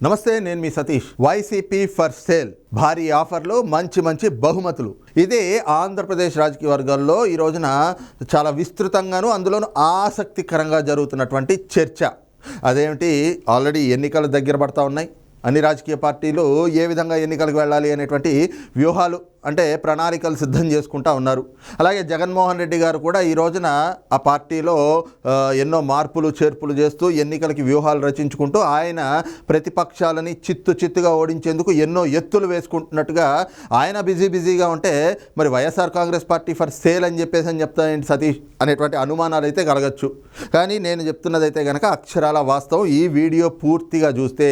నమస్తే, నేను మీ Satish. YCP for sale, భారీ ఆఫర్లు, మంచి బహుమతులు. ఇదే ఆంధ్రప్రదేశ్ రాజకీయ వర్గాల్లో ఈ రోజున చాలా విస్తృతంగాను అందులోనూ ఆసక్తికరంగా జరుగుతున్నటువంటి చర్చ. అదేమిటి, ఆల్రెడీ ఎన్నికలు దగ్గర పడతా ఉన్నాయి. అన్ని రాజకీయ పార్టీలు ఏ విధంగా ఎన్నికలకు వెళ్ళాలి అనేటువంటి వ్యూహాలు అంటే ప్రణాళికలు సిద్ధం చేసుకుంటూ ఉన్నారు. అలాగే జగన్మోహన్ రెడ్డి గారు కూడా ఈ రోజున ఆ పార్టీలో ఎన్నో మార్పులు చేర్పులు చేస్తూ ఎన్నికలకి వ్యూహాలు రచించుకుంటూ ఆయన ప్రతిపక్షాలని చిత్తుగా ఓడించేందుకు ఎన్నో ఎత్తులు వేసుకుంటున్నట్టుగా ఆయన బిజీగా ఉంటే, మరి YSR Congress party for sale అని చెప్తానండి సతీష్ అనేటువంటి అనుమానాలు అయితే కలగచ్చు. కానీ నేను చెప్తున్నదైతే కనుక అక్షరాల వాస్తవం. ఈ వీడియో పూర్తిగా చూస్తే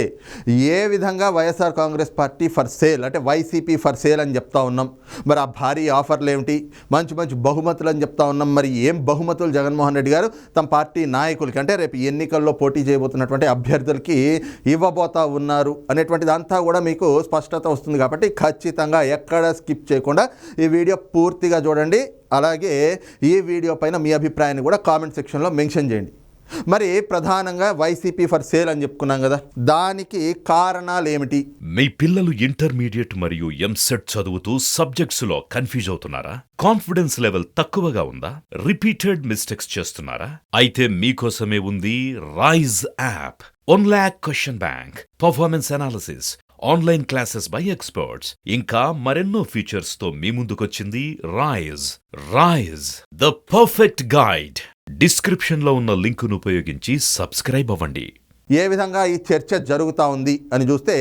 ఏ విధంగా YSR Congress party for sale అంటే వైసీపీ ఫర్ సేల్ అని చెప్తా ఉన్నాం. మరి ఆ భారీ ఆఫర్లు ఏమిటి, మంచి బహుమతులు అని చెప్తా ఉన్నాం. మరి ఏం బహుమతులు జగన్మోహన్ రెడ్డి గారు తమ పార్టీ నాయకులకి అంటే రేపు ఎన్నికల్లో పోటీ చేయబోతున్నటువంటి అభ్యర్థులకి ఇవ్వబోతా ఉన్నారు అనేటువంటిది అంతా కూడా మీకు స్పష్టత వస్తుంది. కాబట్టి ఖచ్చితంగా ఎక్కడ స్కిప్ చేయకుండా ఈ వీడియో పూర్తిగా చూడండి. అలాగే ఈ వీడియో పైన మీ అభిప్రాయాన్ని కూడా కామెంట్ సెక్షన్లో మెన్షన్ చేయండి. మరి ప్రధానంగా వైసీపీ ఫర్ సేల్ అని చెప్పుకున్నాం కదా, దానికి కారణాలు ఏమిటి? మీ పిల్లలు ఇంటర్మీడియట్ మరియు ఎంసెట్ చదువుతూ సబ్జెక్ట్స్ లో కన్ఫ్యూజ్ అవుతున్నారా? కాన్ఫిడెన్స్ లెవెల్ తక్కువగా ఉందా? రిపీటెడ్ మిస్టేక్స్ చేస్తున్నారా? అయితే మీకోసమే ఉంది Rise app. 1 lakh question bank, performance analysis, online classes by experts, ఇంకా మరెన్నో ఫీచర్స్ తో మీ ముందుకొచ్చింది Rise the perfect guide. Description లో ఉన్న లింకును ఉపయోగించి సబ్స్క్రైబ్ అవ్వండి. ఏ విధంగా ఈ చర్చ జరుగుతూ ఉంది అని చూస్తే,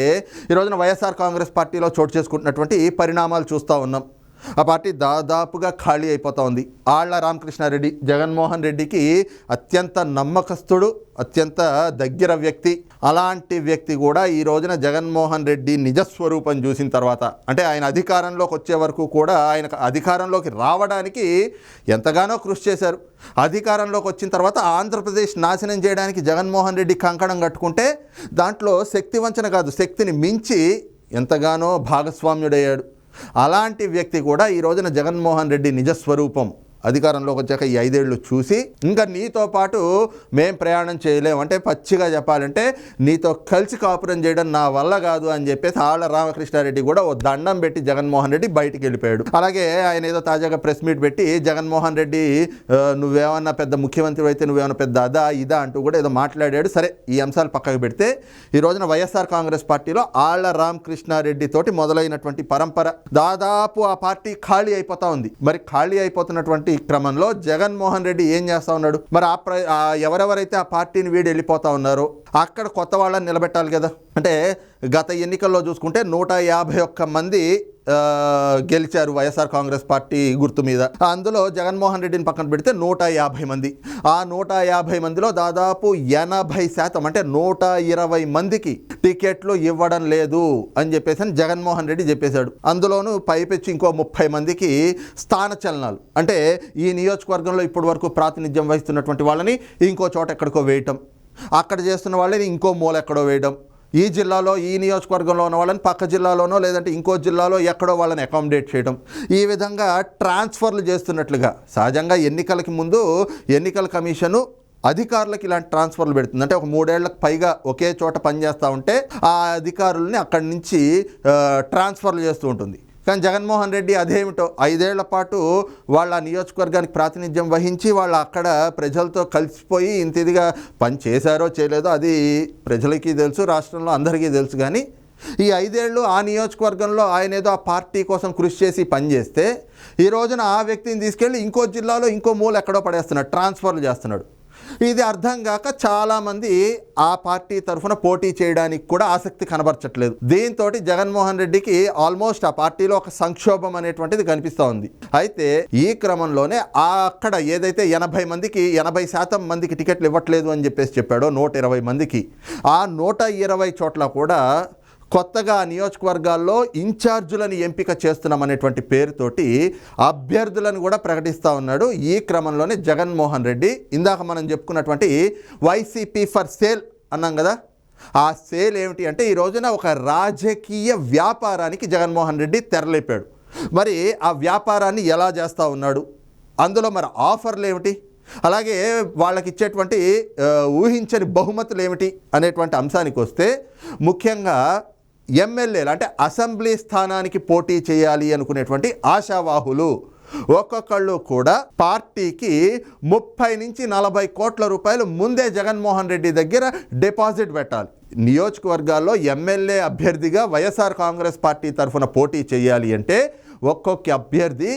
ఈ రోజున వైఎస్ఆర్ కాంగ్రెస్ పార్టీలో చోటు చేసుకుంటున్నటువంటి పరిణామాలు చూస్తూ ఉన్నాం. ఆ పార్టీ దాదాపుగా ఖాళీ అయిపోతూ ఉంది. ఆళ్ల రామకృష్ణారెడ్డి జగన్మోహన్ రెడ్డికి అత్యంత నమ్మకస్తుడు, అత్యంత దగ్గర వ్యక్తి. అలాంటి వ్యక్తి కూడా ఈ రోజున జగన్మోహన్ రెడ్డి నిజస్వరూపం చూసిన తర్వాత, అంటే ఆయన అధికారంలోకి వచ్చే వరకు కూడా ఆయన అధికారంలోకి రావడానికి ఎంతగానో కృషి చేశారు. అధికారంలోకి వచ్చిన తర్వాత ఆంధ్రప్రదేశ్ నాశనం చేయడానికి జగన్మోహన్ రెడ్డి కంకణం కట్టుకుంటే దాంట్లో శక్తి వంచన కాదు, శక్తిని మించి ఎంతగానో భాగస్వామ్యుడయ్యాడు. అలాంటి వ్యక్తి కూడా ఈ రోజున జగన్మోహన్ రెడ్డి నిజస్వరూపం అధికారంలోకి వచ్చాక ఈ 5 ఏళ్ళు చూసి, ఇంకా నీతో పాటు మేం ప్రయాణం చేయలేము, అంటే పచ్చిగా చెప్పాలంటే నీతో కలిసి కాపురం చేయడం నా వల్ల కాదు అని చెప్పేసి ఆళ్ల రామకృష్ణారెడ్డి కూడా ఓ దండం పెట్టి జగన్మోహన్ రెడ్డి బయటికి వెళ్ళిపోయాడు. అలాగే ఆయన ఏదో తాజాగా ప్రెస్ మీట్ పెట్టి జగన్మోహన్ రెడ్డి నువ్వేమన్నా పెద్ద ముఖ్యమంత్రి అయితే నువ్వేమన్నా పెద్ద అదా ఇదా అంటూ కూడా ఏదో మాట్లాడాడు. సరే, ఈ అంశాలు పక్కకు పెడితే ఈ రోజున వైఎస్ఆర్ కాంగ్రెస్ పార్టీలో ఆళ్ల రామకృష్ణారెడ్డి తోటి మొదలైనటువంటి పరంపర దాదాపు ఆ పార్టీ ఖాళీ అయిపోతా ఉంది. మరి ఖాళీ అయిపోతున్నటువంటి ఈ క్రమంలో జగన్మోహన్ రెడ్డి ఏం చేస్తా ఉన్నాడు? మరి ఎవరెవరైతే ఆ పార్టీని వీడి వెళ్ళిపోతా ఉన్నారో అక్కడ కొత్త వాళ్ళని నిలబెట్టాలి కదా. అంటే గత ఎన్నికల్లో చూసుకుంటే 151 మంది గెలిచారు వైఎస్ఆర్ కాంగ్రెస్ పార్టీ గుర్తు మీద. అందులో జగన్మోహన్ రెడ్డిని పక్కన పెడితే 150 మంది. ఆ 150 మందిలో దాదాపు 80% అంటే 120 మందికి టికెట్లు ఇవ్వడం లేదు అని చెప్పేసి జగన్మోహన్ రెడ్డి చెప్పేశాడు. అందులోనూ పైపెచ్చి ఇంకో 30 మందికి స్థాన చలనాలు, అంటే ఈ నియోజకవర్గంలో ఇప్పటి వరకు ప్రాతినిధ్యం వహిస్తున్నటువంటి వాళ్ళని ఇంకో చోట ఎక్కడికో వేయటం, అక్కడ చేస్తున్న వాళ్ళని ఇంకో మూల ఎక్కడో వేయడం, ఈ జిల్లాలో ఈ నియోజకవర్గంలో ఉన్న వాళ్ళని పక్క జిల్లాలోనో లేదంటే ఇంకో జిల్లాలో ఎక్కడో వాళ్ళని అకామిడేట్ చేయడం, ఈ విధంగా ట్రాన్స్ఫర్లు చేస్తున్నట్లుగా. సహజంగా ఎన్నికలకి ముందు ఎన్నికల కమిషను అధికారులకు ఇలాంటి ట్రాన్స్ఫర్లు పెడుతుంది. అంటే ఒక 3 ఏళ్లకు పైగా ఒకే చోట పనిచేస్తూ ఉంటే ఆ అధికారులని అక్కడి నుంచి ట్రాన్స్ఫర్లు చేస్తూ ఉంటుంది. కానీ జగన్మోహన్ రెడ్డి అదేమిటో 5 ఏళ్ల పాటు వాళ్ళ నియోజకవర్గానికి ప్రాతినిధ్యం వహించి వాళ్ళు అక్కడ ప్రజలతో కలిసిపోయి ఇంత ఇదిగా పని చేశారో చేయలేదో అది ప్రజలకి తెలుసు, రాష్ట్రంలో అందరికీ తెలుసు. కానీ ఈ 5 ఏళ్ళు ఆ నియోజకవర్గంలో ఆయన ఏదో ఆ పార్టీ కోసం కృషి చేసి పనిచేస్తే ఈ రోజున ఆ వ్యక్తిని తీసుకెళ్ళి ఇంకో జిల్లాలో ఇంకో మూల ఎక్కడో పడేస్తున్నాడు, ట్రాన్స్ఫర్లు చేస్తున్నాడు. ఇది అర్థం కాక చాలామంది ఆ పార్టీ తరఫున పోటీ చేయడానికి కూడా ఆసక్తి కనబరచట్లేదు. దీంతో జగన్మోహన్ రెడ్డికి ఆల్మోస్ట్ ఆ పార్టీలో ఒక సంక్షోభం అనేటువంటిది కనిపిస్తూ ఉంది. అయితే ఈ క్రమంలోనే అక్కడ ఏదైతే 80% మందికి టికెట్లు ఇవ్వట్లేదు అని చెప్పేసి చెప్పాడో 120 మందికి, ఆ 120 చోట్ల కూడా కొత్తగా నియోజకవర్గాల్లో ఇన్ఛార్జులను ఎంపిక చేస్తున్నామనేటువంటి పేరుతోటి అభ్యర్థులను కూడా ప్రకటిస్తూ ఉన్నాడు. ఈ క్రమంలోనే జగన్మోహన్ రెడ్డి ఇందాక మనం చెప్పుకున్నటువంటి వైసీపీ ఫర్ సేల్ అన్నాం కదా, ఆ సేల్ ఏమిటి అంటే ఈ రోజున ఒక రాజకీయ వ్యాపారానికి జగన్మోహన్ రెడ్డి తెరలేపాడు. మరి ఆ వ్యాపారాన్ని ఎలా చేస్తూ ఉన్నాడు, అందులో మరి ఆఫర్లు ఏమిటి, అలాగే వాళ్ళకి ఇచ్చేటువంటి ఊహించని బహుమతులు ఏమిటి అనేటువంటి అంశానికి వస్తే ముఖ్యంగా ఎమ్మెల్యేలు అంటే అసెంబ్లీ స్థానానికి పోటీ చేయాలి అనుకునేటువంటి ఆశావాహులు ఒక్కొక్కళ్ళు కూడా పార్టీకి 30 నుంచి 40 కోట్ల రూపాయలు ముందే జగన్మోహన్ రెడ్డి దగ్గర డిపాజిట్ పెట్టాలి. నియోజకవర్గాల్లో ఎమ్మెల్యే అభ్యర్థిగా వైఎస్ఆర్ కాంగ్రెస్ పార్టీ తరఫున పోటీ చేయాలి అంటే ఒక్కొక్క అభ్యర్థి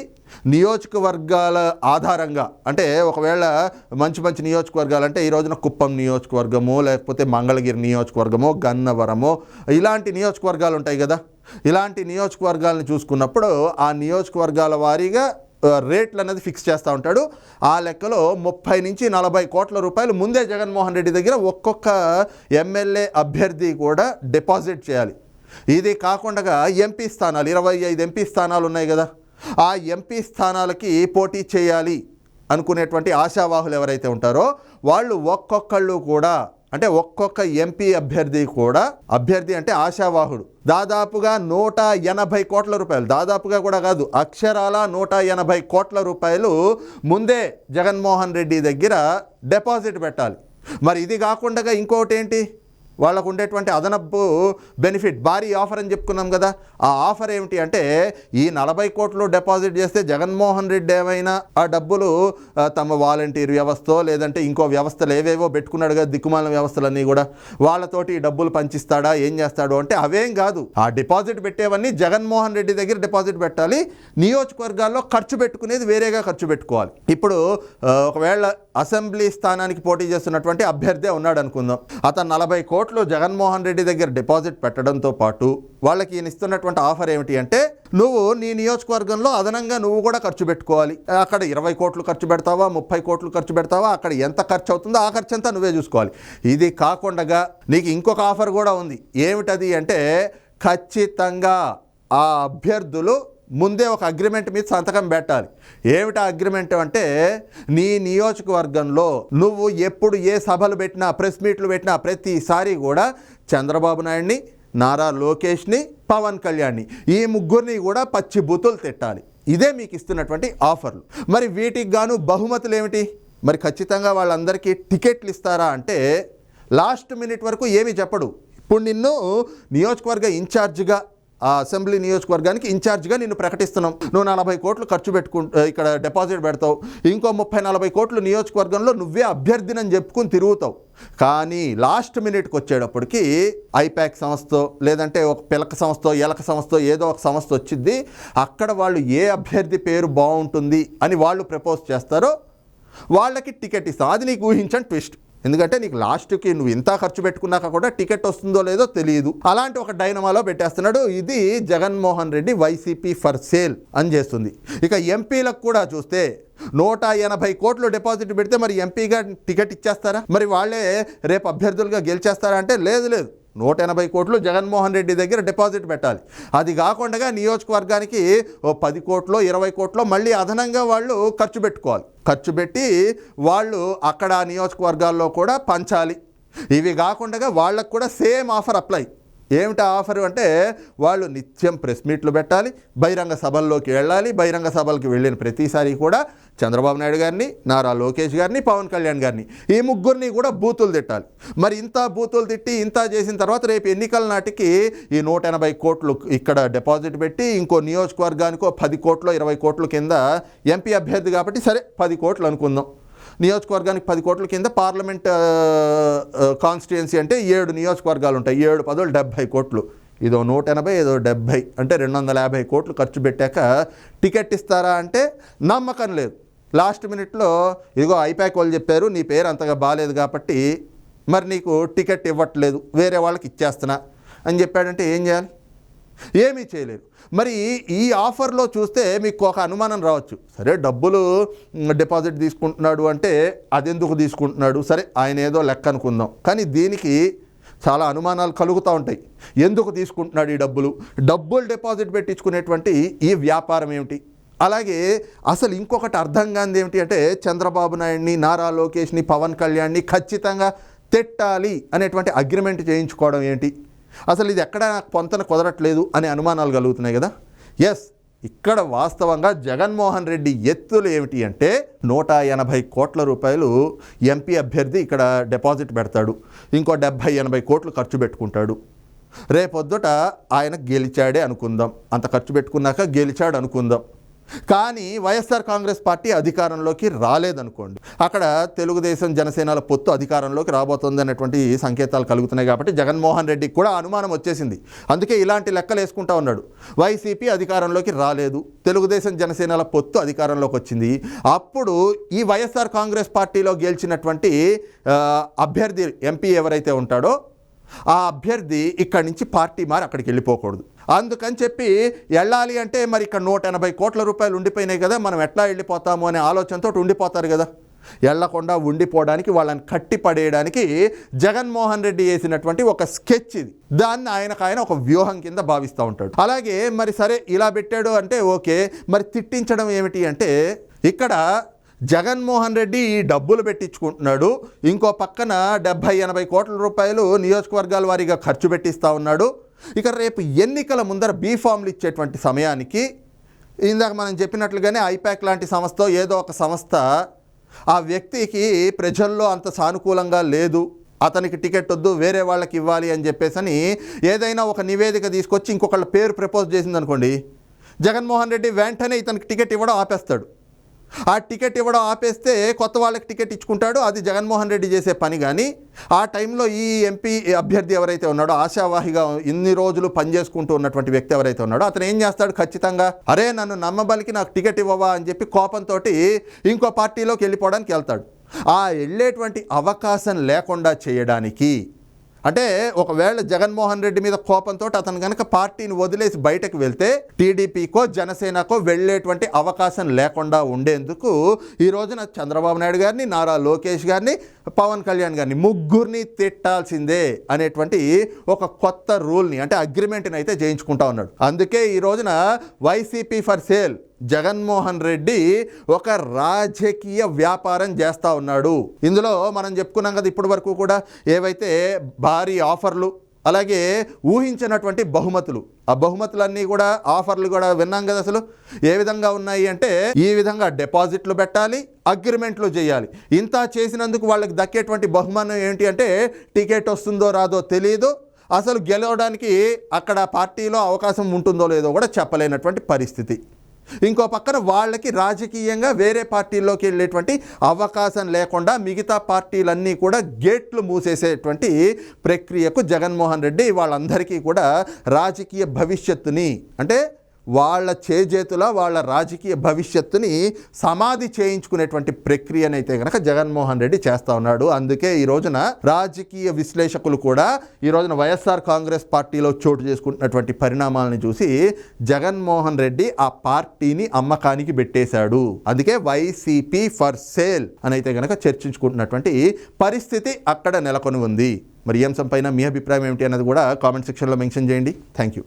నియోజకవర్గాల ఆధారంగా, అంటే ఒకవేళ మంచి నియోజకవర్గాలు అంటే ఈ రోజున కుప్పం నియోజకవర్గము, లేకపోతే మంగళగిరి నియోజకవర్గము, గన్నవరము, ఇలాంటి నియోజకవర్గాలు ఉంటాయి కదా. ఇలాంటి నియోజకవర్గాలను చూసుకున్నప్పుడు ఆ నియోజకవర్గాల వారీగా రేట్లు అనేది ఫిక్స్ చేస్తూ ఉంటాడు. ఆ లెక్కలో 30 నుంచి 40 కోట్ల రూపాయలు ముందే జగన్మోహన్ రెడ్డి దగ్గర ఒక్కొక్క ఎమ్మెల్యే అభ్యర్థి కూడా డిపాజిట్ చేయాలి. ఇది కాకుండా ఎంపీ స్థానాలు 25 ఎంపీ స్థానాలు ఉన్నాయి కదా, ఆ ఎంపీ స్థానాలకి పోటీ చేయాలి అనుకునేటువంటి ఆశావాహులు ఎవరైతే ఉంటారో వాళ్ళు ఒక్కొక్కళ్ళు కూడా, అంటే ఒక్కొక్క ఎంపీ అభ్యర్థి కూడా, అభ్యర్థి అంటే ఆశావాహుడు, దాదాపుగా 180 కోట్ల రూపాయలు, దాదాపుగా కూడా కాదు అక్షరాల 180 కోట్ల రూపాయలు ముందే జగన్మోహన్ రెడ్డి దగ్గర డిపాజిట్ పెట్టాలి. మరి ఇది కాకుండా ఇంకొకటి ఏంటి, వాళ్ళకు ఉండేటువంటి అదనపు బెనిఫిట్, భారీ ఆఫర్ అని చెప్పుకున్నాం కదా. ఆ ఆఫర్ ఏమిటి అంటే ఈ 40 కోట్లు డిపాజిట్ చేస్తే జగన్మోహన్ రెడ్డి ఏమైనా ఆ డబ్బులు తమ వాలంటీర్ వ్యవస్థ లేదంటే ఇంకో వ్యవస్థలు ఏవేవో పెట్టుకున్నాడు కదా, దిక్కుమాల వ్యవస్థలన్నీ కూడా, వాళ్ళతోటి డబ్బులు పంచిస్తాడా, ఏం చేస్తాడు అంటే అవేం కాదు. ఆ డిపాజిట్ పెట్టేవన్నీ జగన్మోహన్ రెడ్డి దగ్గర డిపాజిట్ పెట్టాలి. నియోజకవర్గాల్లో ఖర్చు పెట్టుకునేది వేరేగా ఖర్చు పెట్టుకోవాలి. ఇప్పుడు ఒకవేళ అసెంబ్లీ స్థానానికి పోటీ చేస్తున్నటువంటి అభ్యర్థి ఉన్నాడు అనుకుందాం, అతను 40 కోట్లు జగన్మోహన్ రెడ్డి దగ్గర డిపాజిట్ పెట్టడంతో పాటు వాళ్ళకి ఈయన ఇస్తున్నటువంటి ఆఫర్ ఏమిటి అంటే నువ్వు నీ నియోజకవర్గంలో అదనంగా నువ్వు కూడా ఖర్చు పెట్టుకోవాలి. అక్కడ 20 కోట్లు ఖర్చు పెడతావా, 30 కోట్లు ఖర్చు పెడతావా, అక్కడ ఎంత ఖర్చు అవుతుందో ఆ ఖర్చు అంతా నువ్వే చూసుకోవాలి. ఇది కాకుండా నీకు ఇంకొక ఆఫర్ కూడా ఉంది. ఏమిటది అంటే ఖచ్చితంగా ఆ అభ్యర్థులు ముందే ఒక అగ్రిమెంట్ మీద సంతకం పెట్టాలి. ఏమిటా అగ్రిమెంట్ అంటే నీ నియోజకవర్గంలో నువ్వు ఎప్పుడు ఏ సభలు పెట్టినా, ప్రెస్ మీట్లు పెట్టినా ప్రతిసారి కూడా చంద్రబాబు నాయుడిని, నారా లోకేష్ని, పవన్ కళ్యాణ్ని, ఈ ముగ్గురిని కూడా పచ్చి బూతులు తిట్టాలి. ఇదే మీకు ఇస్తున్నటువంటి ఆఫర్లు. మరి వీటికి గాను బహుమతులు ఏమిటి? మరి ఖచ్చితంగా వాళ్ళందరికీ టికెట్లు ఇస్తారా అంటే లాస్ట్ మినిట్ వరకు ఏమీ చెప్పడు. ఇప్పుడు నిన్ను నియోజకవర్గ ఇన్ఛార్జిగా, ఆ అసెంబ్లీ నియోజకవర్గానికి ఇన్ఛార్జ్గా నిన్ను ప్రకటిస్తున్నాం, నువ్వు 40 కోట్లు ఖర్చు ఇక్కడ డిపాజిట్ పెడతావు, ఇంకో 30-40 కోట్లు నియోజకవర్గంలో నువ్వే అభ్యర్థినని చెప్పుకుని తిరుగుతావు. కానీ లాస్ట్ మినిట్కి వచ్చేటప్పటికి ఐపాక్ సంస్థ లేదంటే ఒక పిలక సంస్థ, ఎలక సంస్థ, ఏదో ఒక సంస్థ వచ్చింది, అక్కడ వాళ్ళు ఏ అభ్యర్థి పేరు బాగుంటుంది అని వాళ్ళు ప్రపోజ్ చేస్తారో వాళ్ళకి టికెట్ ఇస్తాం. అది నీకు ఊహించని ట్విస్ట్. ఎందుకంటే నీకు లాస్ట్కి నువ్వు ఇంత ఖర్చు పెట్టుకున్నాక కూడా టికెట్ వస్తుందో లేదో తెలియదు. అలాంటి ఒక డైనమాలో పెట్టేస్తున్నాడు. ఇది Jaganmohan Reddy YCP for sale అని చేస్తుంది. ఇక ఎంపీలకు కూడా చూస్తే 180 కోట్లు డిపాజిట్ పెడితే మరి ఎంపీగా టికెట్ ఇచ్చేస్తారా? మరి వాళ్ళే రేపు అభ్యర్థులుగా గెలిచేస్తారా అంటే లేదు. 180 కోట్లు జగన్మోహన్ రెడ్డి దగ్గర డిపాజిట్ పెట్టాలి. అది కాకుండా నియోజకవర్గానికి 10 కోట్లో 20 కోట్లో మళ్ళీ అదనంగా వాళ్ళు ఖర్చు పెట్టుకోవాలి. ఖర్చు పెట్టి వాళ్ళు అక్కడ నియోజకవర్గాల్లో కూడా పంచాలి. ఇవి కాకుండా వాళ్ళకు కూడా సేమ్ ఆఫర్ అప్లై. ఏమిటా ఆఫర్ అంటే వాళ్ళు నిత్యం ప్రెస్ మీట్లు పెట్టాలి, బహిరంగ సభల్లోకి వెళ్ళాలి. బహిరంగ సభలకు వెళ్ళిన ప్రతిసారి కూడా చంద్రబాబు నాయుడు గారిని, నారా లోకేష్ గారిని, పవన్ కళ్యాణ్ గారిని, ఈ ముగ్గురిని కూడా బూతులు తిట్టాలి. మరి ఇంత బూతులు తిట్టి ఇంత చేసిన తర్వాత రేపు ఎన్నికల నాటికి ఈ 180 కోట్లు ఇక్కడ డిపాజిట్ పెట్టి ఇంకో నియోజకవర్గానికో 10 కోట్లు 20 కోట్ల కింద ఎంపీ అభ్యర్థి కాబట్టి సరే 10 కోట్లు అనుకుందాం. నియోజకవర్గానికి 10 కోట్ల కింద పార్లమెంట్ కాన్స్టిట్యుయెన్సీ అంటే 7 నియోజకవర్గాలు ఉంటాయి. 7 10 70 కోట్లు. ఇదో 180, ఏదో 70 అంటే 250 కోట్లు ఖర్చు పెట్టాక టికెట్ ఇస్తారా అంటే నమ్మకం లేదు. లాస్ట్ మినిట్లో ఇదిగో ఐపాక్ వాళ్ళు చెప్పారు నీ పేరు అంతగా బాగాలేదు కాబట్టి మరి నీకు టికెట్ ఇవ్వట్లేదు, వేరే వాళ్ళకి ఇచ్చేస్తున్నా అని చెప్పాడంటే ఏం చేయాలి? ఏమీ చేయలేరు. మరి ఈ ఆఫర్లో చూస్తే మీకు ఒక అనుమానం రావచ్చు, సరే డబ్బులు డిపాజిట్ తీసుకుంటున్నాడు అంటే అదెందుకు తీసుకుంటున్నాడు, సరే ఆయన ఏదో లెక్క అనుకుందాం. కానీ దీనికి చాలా అనుమానాలు కలుగుతూ ఉంటాయి. ఎందుకు తీసుకుంటున్నాడు ఈ డబ్బులు డిపాజిట్ పెట్టించుకునేటువంటి ఈ వ్యాపారం ఏమిటి? అలాగే అసలు ఇంకొకటి అర్థం కానిది ఏమిటి అంటే చంద్రబాబు నాయుడిని, నారా లోకేష్ని, పవన్ కళ్యాణ్ని ఖచ్చితంగా తిట్టాలి అనేటువంటి అగ్రిమెంట్ చేయించుకోవడం ఏంటి? అసలు ఇది ఎక్కడ పొంతన కుదరట్లేదు అనే అనుమానాలు కలుగుతున్నాయి కదా. ఎస్, ఇక్కడ వాస్తవంగా జగన్మోహన్ రెడ్డి ఎత్తులు ఏమిటి అంటే 180 కోట్ల రూపాయలు ఎంపీ అభ్యర్థి ఇక్కడ డిపాజిట్ పెడతాడు, ఇంకో 70-80 కోట్లు ఖర్చు పెట్టుకుంటాడు. రేపొద్దుట ఆయన గెలిచాడే అనుకుందాం, అంత ఖర్చు పెట్టుకున్నాక గెలిచాడు అనుకుందాం. కానీ వైఎస్ఆర్ కాంగ్రెస్ పార్టీ అధికారంలోకి రాలేదనుకోండి, అక్కడ తెలుగుదేశం జనసేనల పొత్తు అధికారంలోకి రాబోతుంది అనేటువంటి సంకేతాలు కలుగుతున్నాయి. కాబట్టి జగన్మోహన్ రెడ్డికి కూడా అనుమానం వచ్చేసింది. అందుకే ఇలాంటి లెక్కలు వేసుకుంటా ఉన్నాడు. వైసీపీ అధికారంలోకి రాలేదు, తెలుగుదేశం జనసేనల పొత్తు అధికారంలోకి వచ్చింది. అప్పుడు ఈ వైఎస్ఆర్ కాంగ్రెస్ పార్టీలో గెలిచినటువంటి అభ్యర్థి ఎంపీ ఎవరైతే ఉంటాడో ఆ అభ్యర్థి ఇక్కడి నుంచి పార్టీ మారి అక్కడికి వెళ్ళిపోకూడదు. అందుకని చెప్పి వెళ్ళాలి అంటే మరి ఇక్కడ 180 కోట్ల రూపాయలు ఉండిపోయినాయి కదా, మనం ఎట్లా వెళ్ళిపోతాము అనే ఆలోచనతో ఉండిపోతారు కదా. వెళ్లకుండా ఉండిపోవడానికి, వాళ్ళని కట్టి పడేయడానికి జగన్మోహన్ రెడ్డి వేసినటువంటి ఒక స్కెచ్ ఇది. దాన్ని ఆయన ఒక వ్యూహం కింద భావిస్తూ ఉంటాడు. అలాగే మరి సరే ఇలా పెట్టాడు అంటే ఓకే, మరి తిట్టించడం ఏమిటి అంటే ఇక్కడ జగన్మోహన్ రెడ్డి ఈ డబ్బులు పెట్టించుకుంటున్నాడు, ఇంకో పక్కన 70-80 కోట్ల రూపాయలు నియోజకవర్గాల వారీగా ఖర్చు పెట్టిస్తూ ఉన్నాడు. ఇక రేపు ఎన్నికల ముందర బీఫామ్లు ఇచ్చేటువంటి సమయానికి ఇందాక మనం చెప్పినట్లుగానే ఐపాక్ లాంటి సంస్థ, ఏదో ఒక సంస్థ ఆ వ్యక్తికి ప్రజల్లో అంత సానుకూలంగా లేదు, అతనికి టికెట్ వద్దు, వేరే వాళ్ళకి ఇవ్వాలి అని చెప్పేసి ఏదైనా ఒక నివేదిక తీసుకొచ్చి ఇంకొకళ్ళ పేరు ప్రపోజ్ చేసిందనుకోండి, జగన్మోహన్ రెడ్డి వెంటనే ఇతనికి టికెట్ ఇవ్వడం ఆపేస్తాడు. ఆ టికెట్ ఇవ్వడం ఆపేస్తే కొత్త వాళ్ళకి టికెట్ ఇచ్చుకుంటాడు. అది జగన్మోహన్ రెడ్డి చేసే పని. కానీ ఆ టైంలో ఈ ఎంపీ అభ్యర్థి ఎవరైతే ఉన్నాడో, ఆశావాహిగా ఇన్ని రోజులు పనిచేసుకుంటూ ఉన్నటువంటి వ్యక్తి ఎవరైతే ఉన్నాడో, అతను ఏం చేస్తాడు, ఖచ్చితంగా అరే నన్ను నమ్మబలికి నాకు టికెట్ ఇవ్వవా అని చెప్పి కోపంతో ఇంకో పార్టీలోకి వెళ్ళిపోవడానికి వెళ్తాడు. ఆ వెళ్ళేటువంటి అవకాశం లేకుండా చేయడానికి, అంటే ఒకవేళ జగన్మోహన్ రెడ్డి మీద కోపంతో అతను కనుక పార్టీని వదిలేసి బయటకు వెళ్తే టీడీపీకో జనసేనకో వెళ్ళేటువంటి అవకాశం లేకుండా ఉండేందుకు ఈ రోజున చంద్రబాబు నాయుడు గారిని, నారా లోకేష్ గారిని, పవన్ కళ్యాణ్ గారిని ముగ్గురిని తిట్టాల్సిందే అనేటువంటి ఒక కొత్త రూల్ని, అంటే అగ్రిమెంట్ని అయితే చేయించుకుంటా ఉన్నాడు. అందుకే ఈ రోజున YCP for sale Jaganmohan Reddy ఒక రాజకీయ వ్యాపారం చేస్తూ ఉన్నాడు. ఇందులో మనం చెప్పుకున్నాం కదా ఇప్పటి వరకు కూడా, ఏవైతే భారీ ఆఫర్లు, అలాగే ఊహించినటువంటి బహుమతులు, ఆ బహుమతులన్నీ కూడా, ఆఫర్లు కూడా విన్నాం కదా. అసలు ఏ విధంగా ఉన్నాయి అంటే ఈ విధంగా డిపాజిట్లు పెట్టాలి, అగ్రిమెంట్లు చేయాలి. ఇంత చేసినందుకు వాళ్ళకి దక్కేటువంటి బహుమానం ఏంటి అంటే టికెట్ వస్తుందో రాదో తెలియదు, అసలు గెలవడానికి అక్కడ పార్టీలో అవకాశం ఉంటుందో లేదో కూడా చెప్పలేనటువంటి పరిస్థితి. ఇంకో పక్కన వాళ్ళకి రాజకీయంగా వేరే పార్టీల్లోకి వెళ్ళేటువంటి అవకాశం లేకుండా మిగతా పార్టీలన్నీ కూడా గేట్లు మూసేసేటువంటి ప్రక్రియకు జగన్మోహన్ రెడ్డి వాళ్ళందరికీ కూడా రాజకీయ భవిష్యత్తుని, అంటే వాళ్ళ చేజేతుల వాళ్ళ రాజకీయ భవిష్యత్తుని సమాధి చేయించుకునేటువంటి ప్రక్రియనైతే కనుక జగన్మోహన్ రెడ్డి చేస్తూ ఉన్నాడు. అందుకే ఈ రోజున రాజకీయ విశ్లేషకులు కూడా ఈ రోజున వైఎస్ఆర్ కాంగ్రెస్ పార్టీలో చోటు చేసుకుంటున్నటువంటి పరిణామాలను చూసి జగన్మోహన్ రెడ్డి ఆ పార్టీని అమ్మకానికి పెట్టేశాడు. అందుకే వైసీపీ ఫర్ సేల్ అని అయితే కనుక చర్చించుకుంటున్నటువంటి పరిస్థితి అక్కడ నెలకొని ఉంది. మరి ఈ అంశం పైన మీ అభిప్రాయం ఏమిటి అన్నది కూడా కామెంట్ సెక్షన్లో మెన్షన్ చేయండి. Thank you.